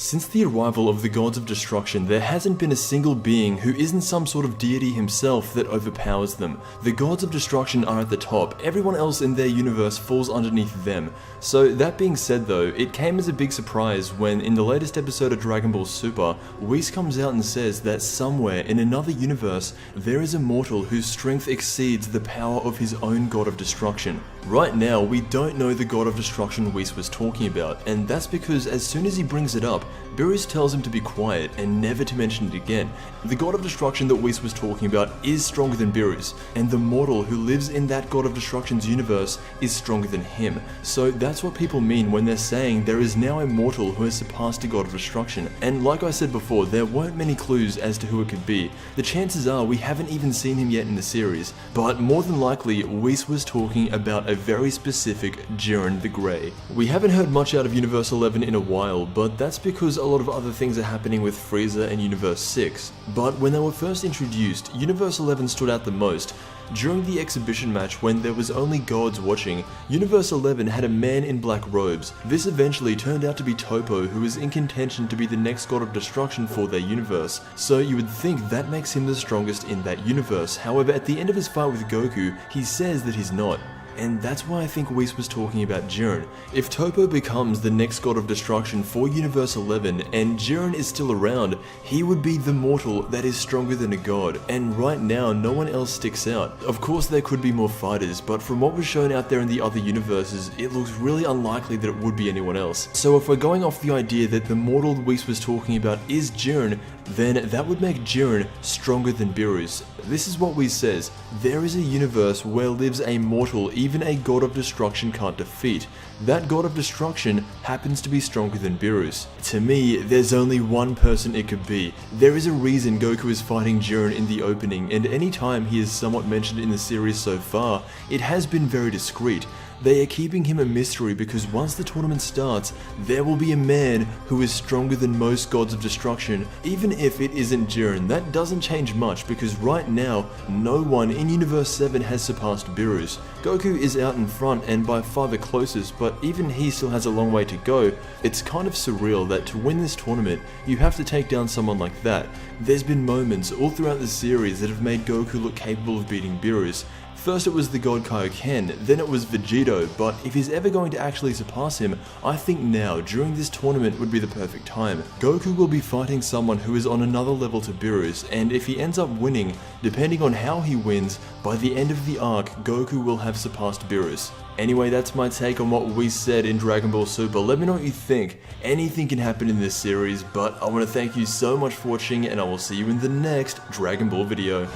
Since the arrival of the Gods of Destruction, there hasn't been a single being who isn't some sort of deity himself that overpowers them. The Gods of Destruction are at the top, everyone else in their universe falls underneath them. So that being said though, it came as a big surprise when in the latest episode of Dragon Ball Super, Whis comes out and says that somewhere in another universe, there is a mortal whose strength exceeds the power of his own God of Destruction. Right now, we don't know the God of Destruction Whis was talking about, and that's because as soon as he brings it up, Beerus tells him to be quiet and never to mention it again. The God of Destruction that Whis was talking about is stronger than Beerus, and the mortal who lives in that God of Destruction's universe is stronger than him. So that's what people mean when they're saying there is now a mortal who has surpassed a God of Destruction. And like I said before, there weren't many clues as to who it could be. The chances are we haven't even seen him yet in the series, but more than likely Whis was talking about a very specific Jiren the Grey. We haven't heard much out of Universe 11 in a while, but that's because a lot of other things are happening with Frieza and Universe 6. But when they were first introduced, Universe 11 stood out the most. During the exhibition match when there was only gods watching, Universe 11 had a man in black robes. This eventually turned out to be Toppo, who is in contention to be the next God of Destruction for their universe. So you would think that makes him the strongest in that universe. However, at the end of his fight with Goku, he says that he's not. And that's why I think Whis was talking about Jiren. If Toppo becomes the next God of Destruction for Universe 11 and Jiren is still around, he would be the mortal that is stronger than a god. And right now, no one else sticks out. Of course there could be more fighters, but from what was shown out there in the other universes, it looks really unlikely that it would be anyone else. So if we're going off the idea that the mortal Whis was talking about is Jiren, then that would make Jiren stronger than Beerus. This is what Whis says: there is a universe where lives a mortal even a God of Destruction can't defeat. That God of Destruction happens to be stronger than Beerus. To me, there's only one person it could be. There is a reason Goku is fighting Jiren in the opening, and any time he is somewhat mentioned in the series so far, it has been very discreet. They are keeping him a mystery because once the tournament starts, there will be a man who is stronger than most Gods of Destruction. Even if it isn't Jiren, that doesn't change much because right now, no one in Universe 7 has surpassed Beerus. Goku is out in front and by far the closest, but even he still has a long way to go. It's kind of surreal that to win this tournament, you have to take down someone like that. There's been moments all throughout the series that have made Goku look capable of beating Beerus. First it was the God Kaioken, then it was Vegito, but if he's ever going to actually surpass him, I think now, during this tournament, would be the perfect time. Goku will be fighting someone who is on another level to Beerus, and if he ends up winning, depending on how he wins, by the end of the arc, Goku will have surpassed Beerus. Anyway, that's my take on what we said in Dragon Ball Super. Let me know what you think. Anything can happen in this series, but I want to thank you so much for watching, and I will see you in the next Dragon Ball video.